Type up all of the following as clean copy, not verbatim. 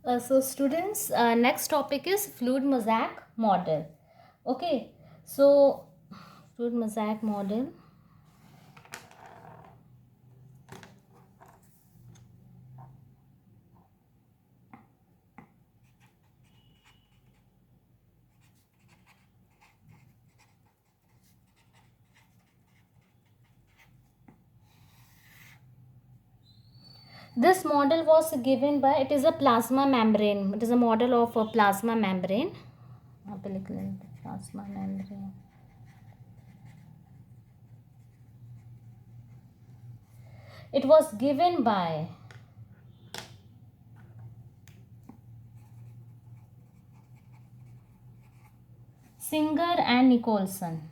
So students, next topic is fluid mosaic model. Okay, so fluid mosaic model. This model was given by, it is a plasma membrane. It is a model of a plasma membrane. यहाँ पे लिख लेंगे plasma membrane. It was given by Singer and Nicholson.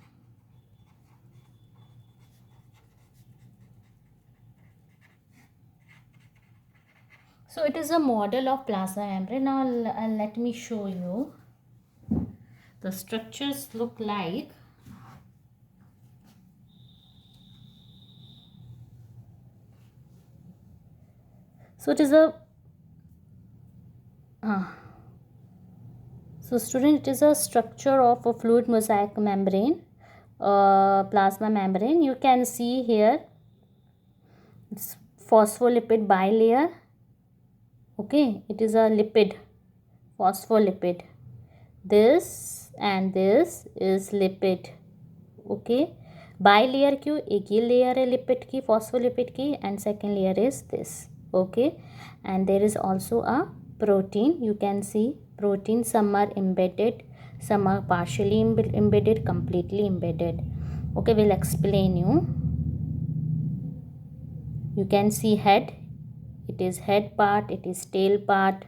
So it is a model of plasma membrane. Now let me show you. The structures look like. So it is a so student, it is a structure of a fluid mosaic membrane, plasma membrane. You can see here it's phospholipid bilayer. Okay, it is a lipid, phospholipid. This and this is lipid. Okay, bilayer क्यों, एक ये layer है lipid की, phospholipid की, and second layer is this. Okay, and there is also a protein. You can see protein, some are embedded, some are partially embedded, completely embedded. Okay, we'll explain you. You can see head, it is head part, it is tail part.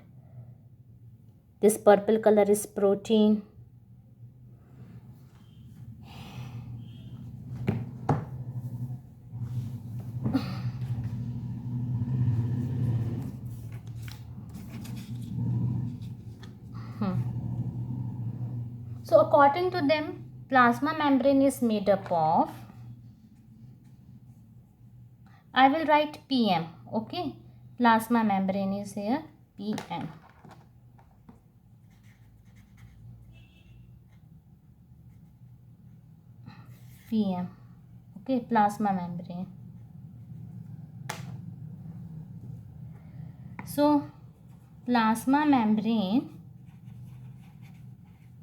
This purple color is protein. So according to them, plasma membrane is made up of, I will write PM. Okay, plasma membrane is here, PM. PM. Okay, plasma membrane. So plasma membrane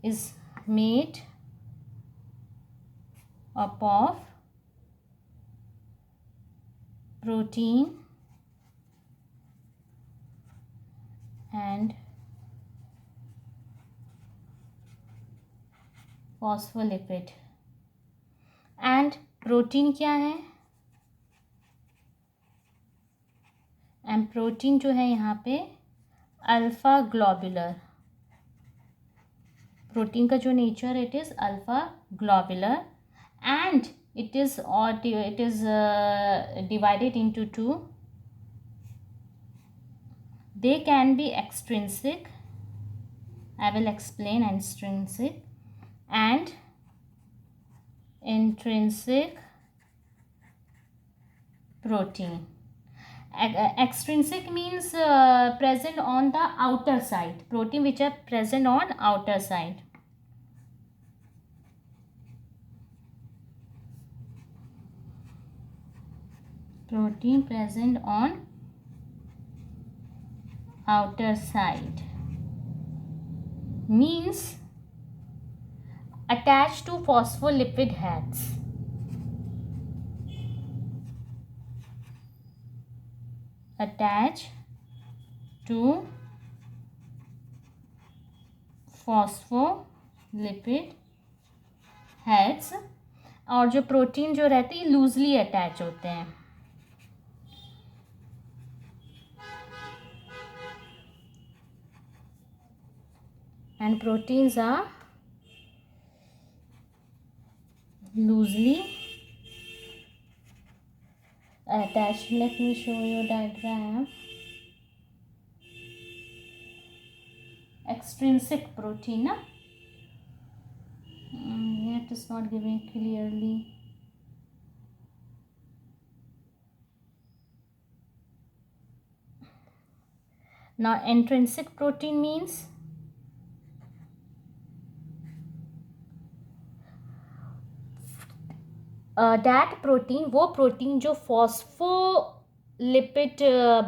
is made up of protein and phospholipid. And protein क्या है, and protein जो है यहाँ पे alpha globular. Protein का जो nature, it is alpha globular, and it is divided into two. They can be extrinsic, I will explain extrinsic, and intrinsic protein. Extrinsic means present on the outer side, protein which are present on outer side. Protein present on outer side means attached to phospholipid heads. Attached to phospholipid heads. और जो protein जो रहते हैं loosely attach होते हैं. And proteins are loosely attached. Let me show you diagram. Extrinsic protein, na? It is not giving clearly. Now intrinsic protein means that protein, वो protein जो phospholipid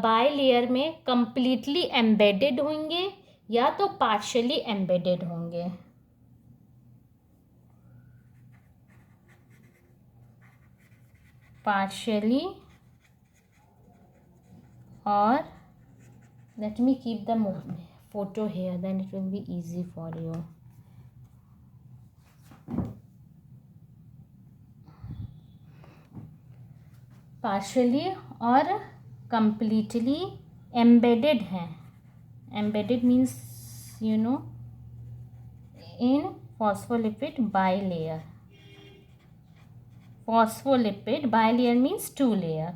bilayer में completely embedded होंगे या तो partially embedded होंगे. Partially, or let me keep the photo here, then it will be easy for you. Partially और completely embedded हैं. Embedded means you know in phospholipid bilayer. Phospholipid bilayer means 2 layer.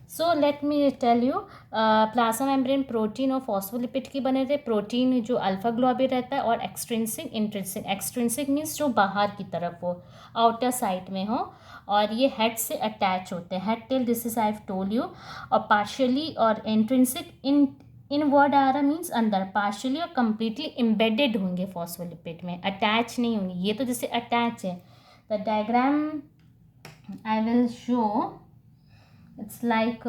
So let me tell you, plasma membrane protein और phospholipid की बने थे. Protein जो alpha globin रहता है और एक्सट्रिंसिक इंट्रिंसिक. एक्सट्रिंसिक मीन्स जो बाहर की तरफ हो, आउटर साइड में हो, और ये हेड से अटैच होते हैं. Head tail, this is I have told you. और पार्शियली और इंट्रिंसिक, इन वर्ड आ रहा मीन्स अंदर. पार्शियली और कम्प्लीटली एम्बेडेड होंगे फॉस्फोलिपिड में, अटैच नहीं होंगे. ये तो जैसे अटैच है. The diagram I will show. It's like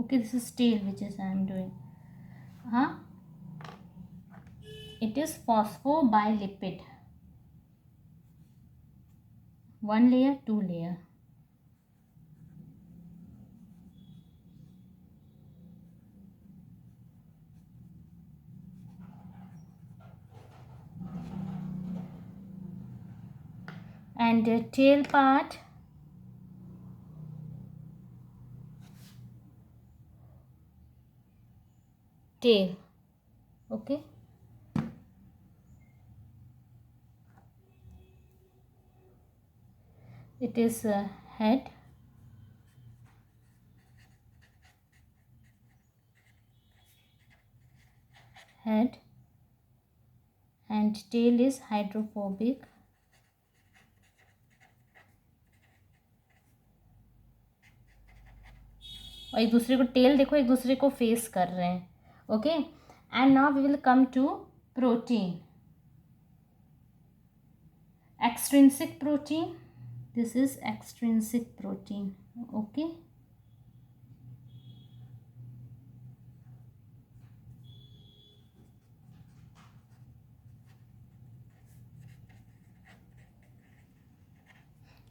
okay, this is tail which is I am doing. It is phosphobilipid. 1 layer, 2 layer. And the tail part, tail, okay. It is head, and tail is hydrophobic. और एक दूसरे को tell देखो, एक दूसरे को face कर रहे हैं. Okay, and now we will come to protein. Extrinsic protein, this is extrinsic protein. Okay,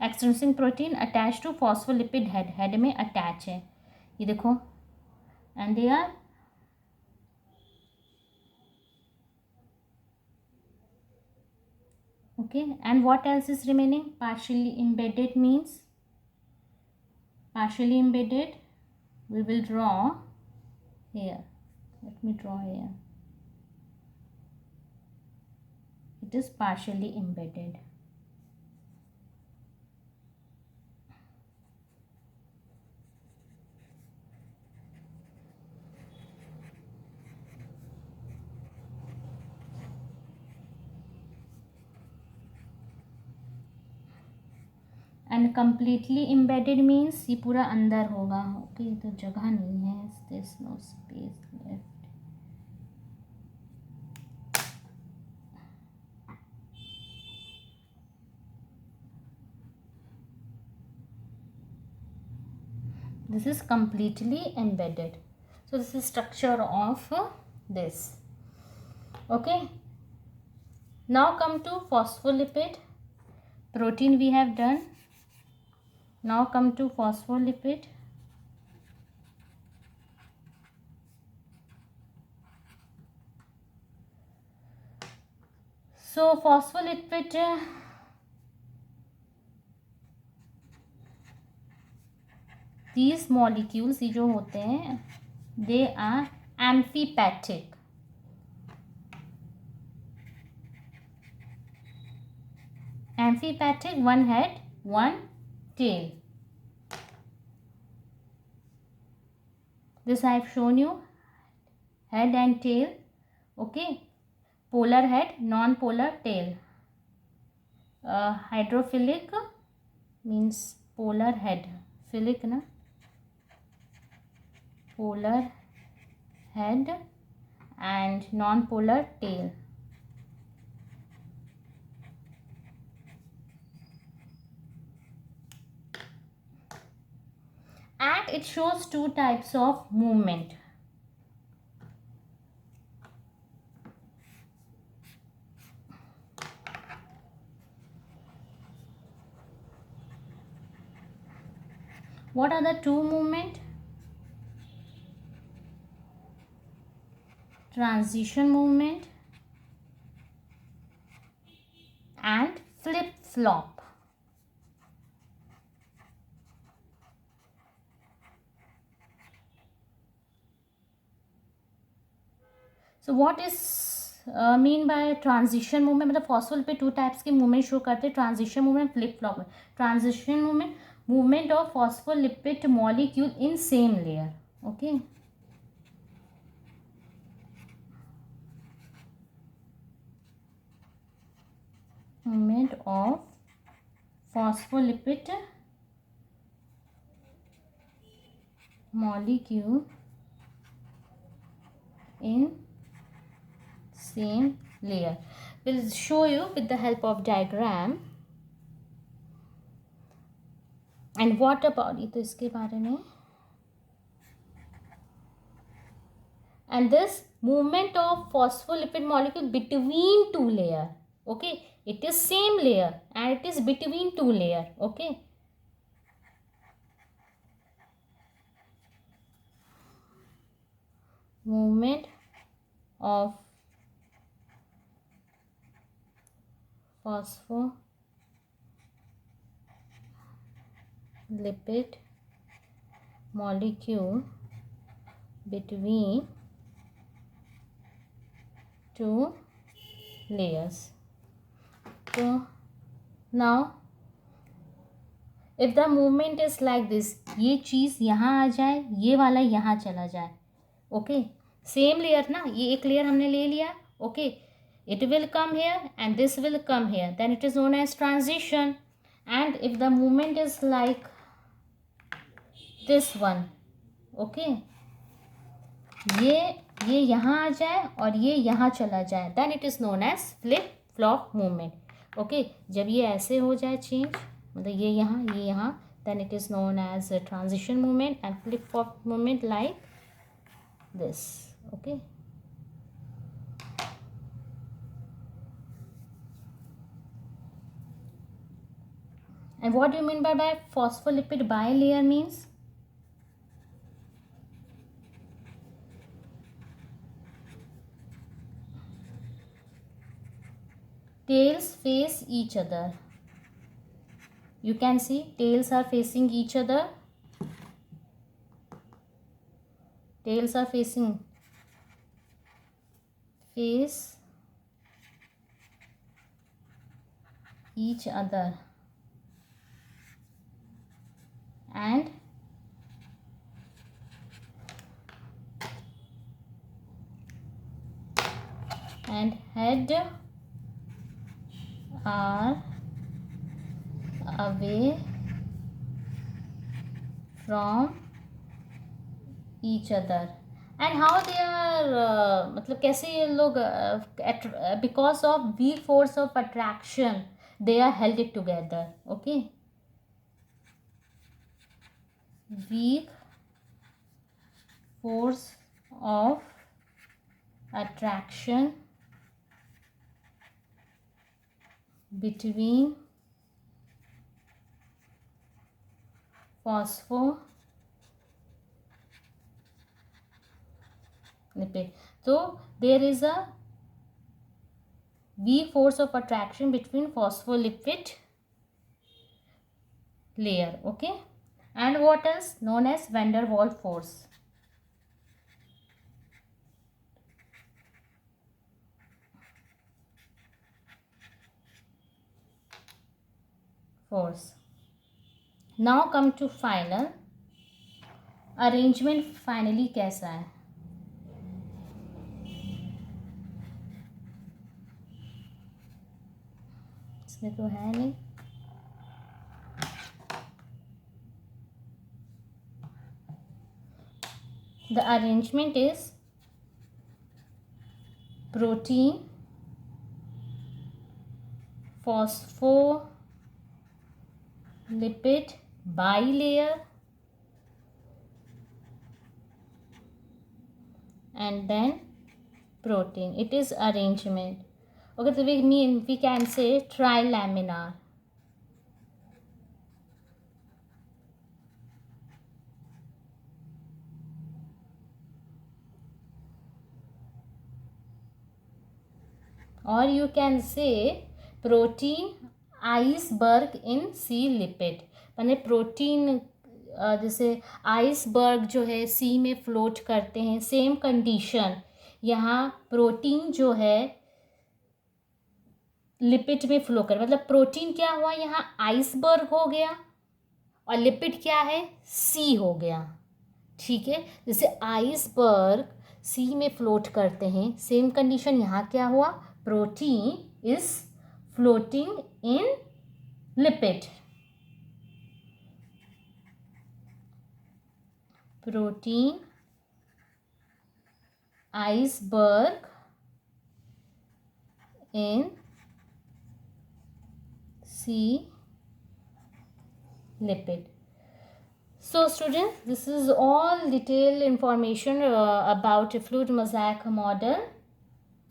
extrinsic protein attached to phospholipid head. Head में अटैच है, ये देखो. And they are okay. And what else is remaining? Partially embedded means, partially embedded we will draw here. Let me draw here. It is partially embedded. And completely embedded means ये पूरा अंदर होगा. Okay, तो जगह नहीं है, this no space left. This is completely embedded. So this is structure of this. Okay, now come to phospholipid. Protein we have done. Now come to phospholipid. So phospholipid these molecules, ये जो होते हैं, they are amphipathic. Amphipathic, one head, one tail. This I have shown you, head and tail. Okay, polar head, non-polar tail. Hydrophilic means polar head, philic na, polar head and non-polar tail. And it shows two types of movement. What are the two movement? Transition movement and flip flop. So what is mean by transition movement? मतलब phospholipid पे two types के movement show करते हैं, transition movement, flip flop में. Transition movement, movement of phospholipid molecule in same layer. Okay, movement of phospholipid molecule in same layer. We'll show you with the help of diagram. And what about ये तो इसके बारे में. And this movement of phospholipid molecule between two layer. Okay, it is same layer and it is between two layer. Okay, movement of phospholipid molecule between two layers. So now if the movement is like this, ये चीज़ यहाँ आ जाए, ये वाला यहाँ चला जाए. Okay, same layer ना, ये एक लेयर हमने ले लिया. Okay, it will come here and this will come here, then it is known as transition. And if the movement is like this one, okay, ये यहाँ आ जाए और ये यहाँ चला जाए, then it is known as flip flop movement. Okay, जब ये ऐसे हो जाए चेंज, मतलब ये यहाँ, then it is known as a transition movement and flip flop movement like this. Okay, and what do you mean by phospholipid bilayer means? Tails face each other. You can see tails are facing each other. Tails are facing each other and head are away from each other. And how they are मतलब कैसे ये लोग because of weak force of attraction they are held it together. Okay, weak force of attraction between phospholipid. So there is a weak force of attraction between phospholipid layer. Okay, And what else? Known as van der Waals force. Now come to final arrangement. Finally कैसा है? इसमें तो है नहीं. The arrangement is protein, phospholipid bilayer, and then protein. It is arrangement. Okay, so we can say trilaminar. Or you can say protein iceberg in sea lipid. मैंने protein जैसे iceberg जो है सी में फ्लोट करते हैं, सेम कंडीशन यहाँ protein जो है लिपिड में फ्लो कर, मतलब प्रोटीन क्या हुआ यहाँ आइसबर्ग हो गया और लिपिड क्या है सी हो गया. ठीक है, जैसे आइसबर्ग सी में फ्लोट करते हैं, सेम कंडीशन यहाँ क्या हुआ, protein is floating in lipid. Protein iceberg in sea lipid. So students, this is all detailed information about a fluid mosaic model.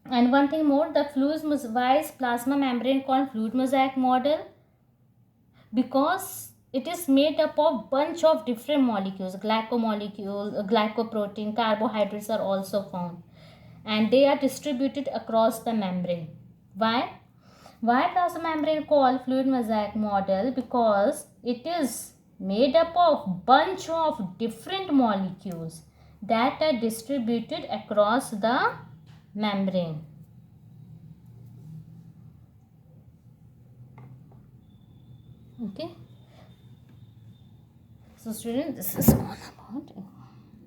And one thing more, the fluid mosaic plasma membrane called fluid mosaic model because it is made up of bunch of different molecules, glycoprotein, carbohydrates are also found, and they are distributed across the membrane. Why plasma membrane called fluid mosaic model? Because it is made up of bunch of different molecules that are distributed across the membrane. Okay, so students, this is all about it.